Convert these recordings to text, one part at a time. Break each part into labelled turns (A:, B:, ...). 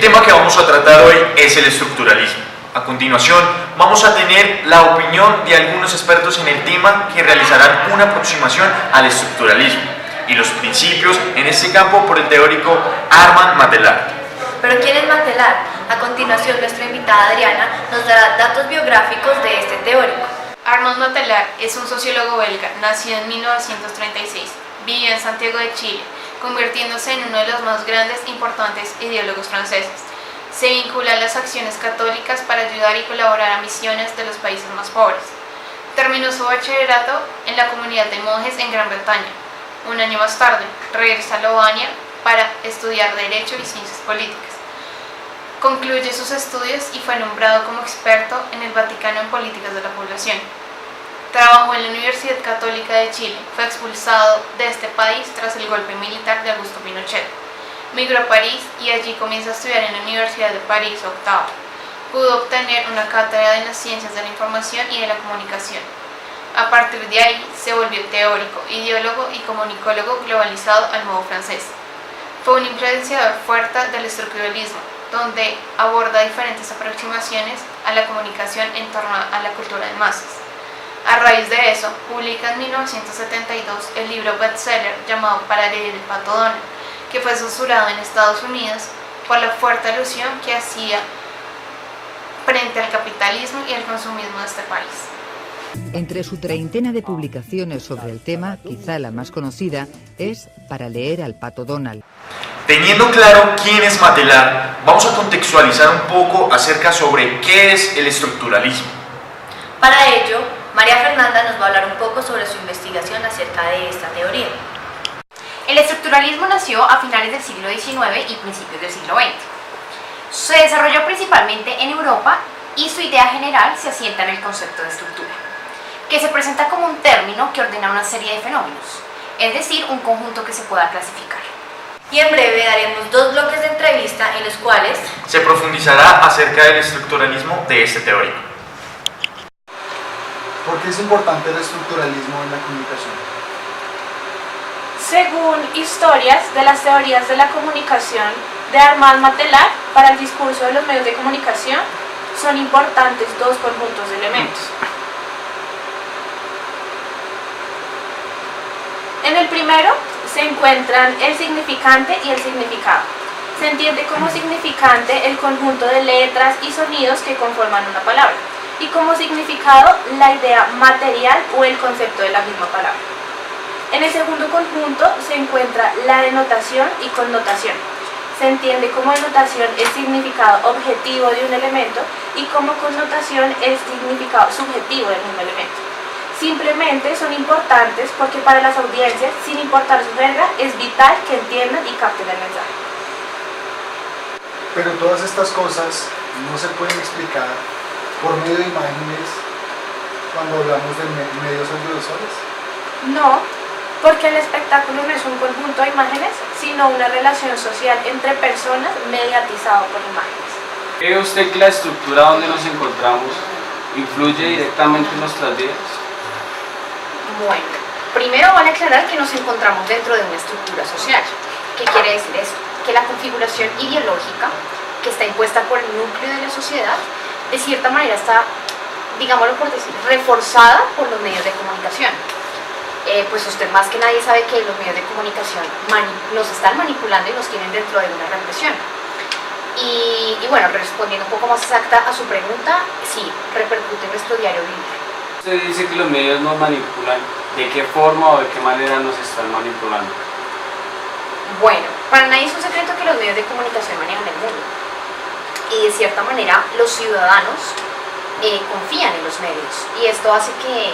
A: tema que vamos a tratar hoy es el estructuralismo. A continuación, vamos a tener la opinión de algunos expertos en el tema que realizarán una aproximación al estructuralismo y los principios en este campo por el teórico Armand Matelar.
B: ¿Pero quién es Matelar? A continuación, nuestra invitada Adriana nos dará datos biográficos de este teórico.
C: Armand Matelar es un sociólogo belga, nacido en 1936. Vivió en Santiago de Chile, convirtiéndose en uno de los más grandes e importantes ideólogos franceses. Se vincula a las acciones católicas para ayudar y colaborar a misiones de los países más pobres. Terminó su bachillerato en la comunidad de monjes en Gran Bretaña. Un año más tarde, regresa a Lovaina para estudiar Derecho y Ciencias Políticas. Concluye sus estudios y fue nombrado como experto en el Vaticano en políticas de la población. Trabajó en la Universidad Católica de Chile, fue expulsado de este país tras el golpe militar de Augusto Pinochet. Migró a París y allí comienza a estudiar en la Universidad de París octavo. Pudo obtener una cátedra en las ciencias de la información y de la comunicación. A partir de ahí se volvió teórico, ideólogo y comunicólogo globalizado al modo francés. Fue un influenciador fuerte del estructuralismo, donde aborda diferentes aproximaciones a la comunicación en torno a la cultura de masas. A raíz de eso, publica en 1972 el libro bestseller llamado Para leer el Pato Donald, que fue censurado en Estados Unidos por la fuerte alusión que hacía frente al capitalismo y al consumismo de este país.
D: Entre su treintena de publicaciones sobre el tema, quizá la más conocida es Para leer al Pato Donald.
A: Teniendo claro quién es Matelar, vamos a contextualizar un poco acerca sobre qué es el estructuralismo.
B: Para ello, María Fernanda nos va a hablar un poco sobre su investigación acerca de esta teoría.
E: El estructuralismo nació a finales del siglo XIX y principios del siglo XX. Se desarrolló principalmente en Europa y su idea general se asienta en el concepto de estructura, que se presenta como un término que ordena una serie de fenómenos, es decir, un conjunto que se pueda clasificar.
B: Y en breve daremos 2 bloques de entrevista en los cuales
A: se profundizará acerca del estructuralismo de este teórico.
F: ¿Por qué es importante el estructuralismo en la comunicación?
C: Según historias de las teorías de la comunicación de Armand Matelar, para el discurso de los medios de comunicación son importantes 2 conjuntos de elementos. En el primero se encuentran el significante y el significado. Se entiende como significante el conjunto de letras y sonidos que conforman una palabra, y como significado la idea material o el concepto de la misma palabra. En el segundo conjunto se encuentra la denotación y connotación. Se entiende como denotación el significado objetivo de un elemento y como connotación el significado subjetivo del mismo elemento. Simplemente son importantes porque para las audiencias, sin importar su jerga, es vital que entiendan y capten el mensaje.
F: Pero todas estas cosas no se pueden explicar por medio de imágenes cuando hablamos de medios audiovisuales.
C: No, porque el espectáculo no es un conjunto de imágenes, sino una relación social entre personas mediatizado por imágenes.
G: ¿Cree usted que la estructura donde nos encontramos influye directamente en nuestras vidas?
E: Bueno, primero vale aclarar que nos encontramos dentro de una estructura social. ¿Qué quiere decir esto? Que la configuración ideológica que está impuesta por el núcleo de la sociedad, de cierta manera está, digámoslo por decir, reforzada por los medios de comunicación. Pues usted más que nadie sabe que los medios de comunicación nos están manipulando y nos tienen dentro de una represión. Y bueno, respondiendo un poco más exacta a su pregunta, sí, repercute en nuestro diario vivir.
G: Usted dice que los medios nos manipulan. ¿De qué forma o de qué manera nos están manipulando?
E: Bueno, para nadie es un secreto que los medios de comunicación manejan el mundo. Y de cierta manera los ciudadanos confían en los medios. Y esto hace que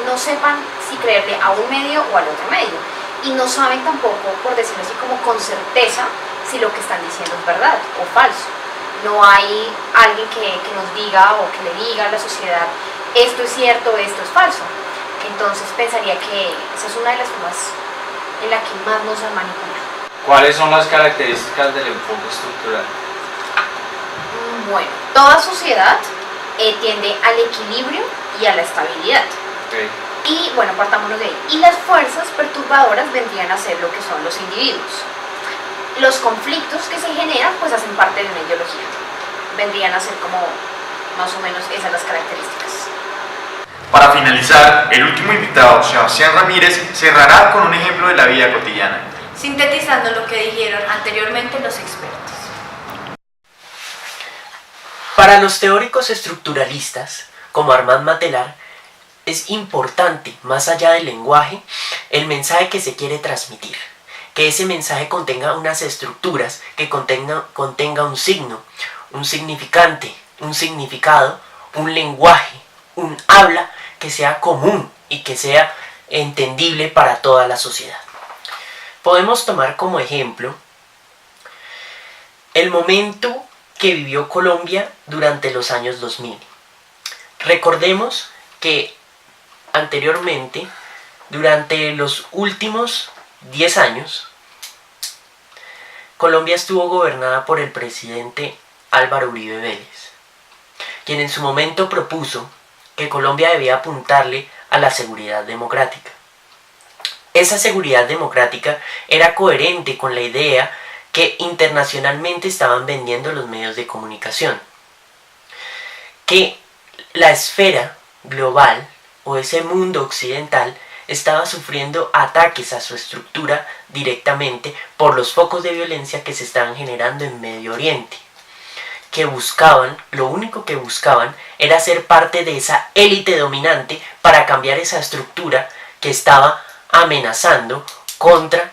E: no sepan si creerle a un medio o al otro medio. Y no saben tampoco, por decirlo así, como con certeza si lo que están diciendo es verdad o falso. No hay alguien que nos diga o que le diga a la sociedad esto es cierto, esto es falso. Entonces pensaría que esa es una de las formas en la que más nos han manipulado.
G: ¿Cuáles son las características del enfoque estructural?
E: Bueno, toda sociedad tiende al equilibrio y a la estabilidad.
G: Okay.
E: Y bueno, partámonos de ahí. Y las fuerzas perturbadoras vendrían a ser lo que son los individuos. los conflictos que se generan pues hacen parte de una ideología. Vendrían a ser como más o menos esas las características.
A: Para finalizar, el último invitado, Sebastián Ramírez, cerrará con un ejemplo de la vida cotidiana,
B: sintetizando lo que dijeron anteriormente los expertos.
H: Para los teóricos estructuralistas, como Armand Matelar, es importante, más allá del lenguaje, el mensaje que se quiere transmitir. Que ese mensaje contenga unas estructuras, que contenga un signo, un significante, un significado, un lenguaje, un habla que sea común y que sea entendible para toda la sociedad. Podemos tomar como ejemplo el momento que vivió Colombia durante los años 2000. Recordemos que anteriormente, durante los últimos 10 años, Colombia estuvo gobernada por el presidente Álvaro Uribe Vélez, quien en su momento propuso que Colombia debía apuntarle a la seguridad democrática. Esa seguridad democrática era coherente con la idea que internacionalmente estaban vendiendo los medios de comunicación, que la esfera global o ese mundo occidental estaba sufriendo ataques a su estructura directamente por los focos de violencia que se estaban generando en Medio Oriente, que lo único que buscaban era ser parte de esa élite dominante para cambiar esa estructura que estaba amenazando contra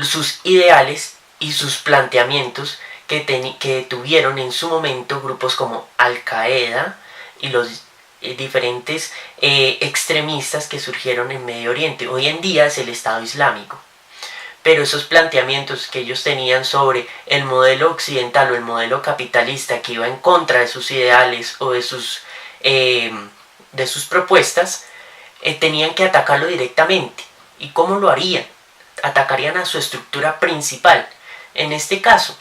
H: sus ideales y sus planteamientos que tuvieron en su momento grupos como Al-Qaeda y los diferentes extremistas que surgieron en Medio Oriente. Hoy en día es el Estado Islámico. Pero esos planteamientos que ellos tenían sobre el modelo occidental o el modelo capitalista que iba en contra de sus ideales o de sus propuestas, tenían que atacarlo directamente. ¿Y cómo lo harían? Atacarían a su estructura principal. En este caso,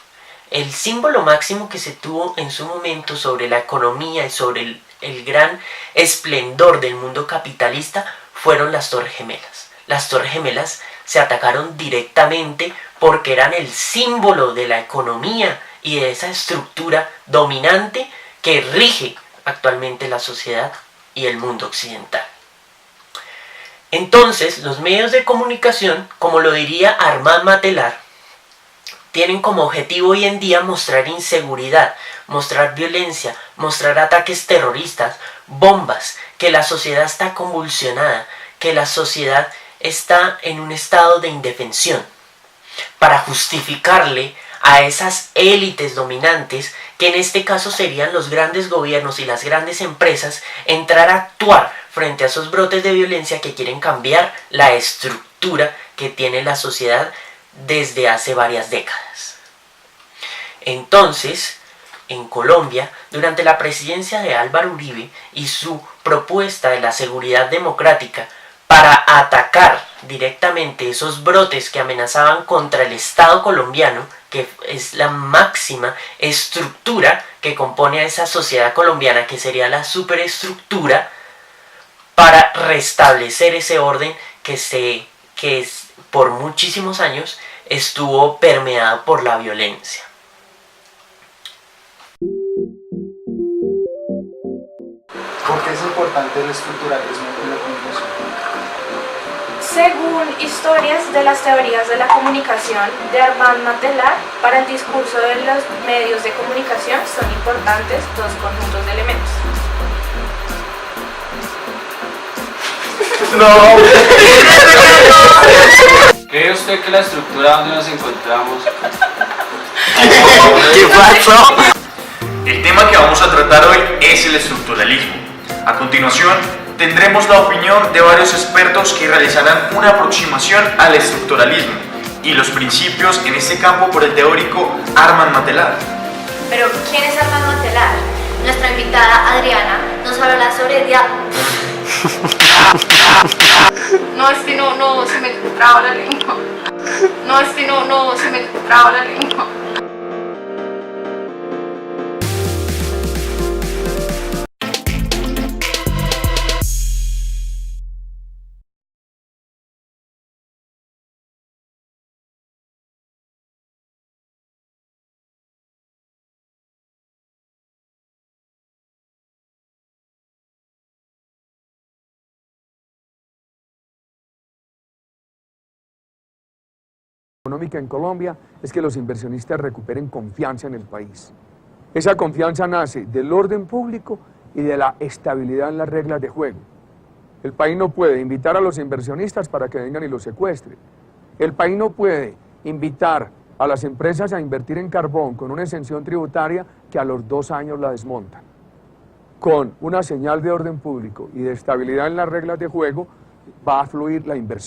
H: el símbolo máximo que se tuvo en su momento sobre la economía y sobre el gran esplendor del mundo capitalista fueron las Torres Gemelas. Las Torres Gemelas se atacaron directamente porque eran el símbolo de la economía y de esa estructura dominante que rige actualmente la sociedad y el mundo occidental. Entonces, los medios de comunicación, como lo diría Armand Matelar, tienen como objetivo hoy en día mostrar inseguridad, mostrar violencia, mostrar ataques terroristas, bombas, que la sociedad está convulsionada, que la sociedad está en un estado de indefensión, para justificarle a esas élites dominantes, que en este caso serían los grandes gobiernos y las grandes empresas, entrar a actuar frente a esos brotes de violencia que quieren cambiar la estructura que tiene la sociedad desde hace varias décadas. Entonces, en Colombia, durante la presidencia de Álvaro Uribe y su propuesta de la seguridad democrática para atacar directamente esos brotes que amenazaban contra el Estado colombiano, que es la máxima estructura que compone a esa sociedad colombiana, que sería la superestructura, para restablecer ese orden que por muchísimos años estuvo permeado por la violencia.
F: ¿Por qué es importante el estructuralismo en la comunicación?
B: Según historias de las teorías de la comunicación de Armand Matelar, para el discurso de los medios de comunicación son importantes dos conjuntos de elementos.
A: No.
G: ¿Cree usted que la estructura donde nos encontramos?
H: ¿Qué pasó?
A: El tema que vamos a tratar hoy es el estructuralismo. A continuación, tendremos la opinión de varios expertos que realizarán una aproximación al estructuralismo y los principios en este campo por el teórico Armand Matelar.
B: Pero, ¿quién es Armand Matelar? Nuestra invitada Adriana nos hablará sobre
C: No, es que no, se me traba la lengua. No, es que no, se me traba la lengua.
I: económica en Colombia es que los inversionistas recuperen confianza en el país. Esa confianza nace del orden público y de la estabilidad en las reglas de juego. El país no puede invitar a los inversionistas para que vengan y los secuestren. El país no puede invitar a las empresas a invertir en carbón con una exención tributaria que a los 2 años la desmontan. Con una señal de orden público y de estabilidad en las reglas de juego va a fluir la inversión.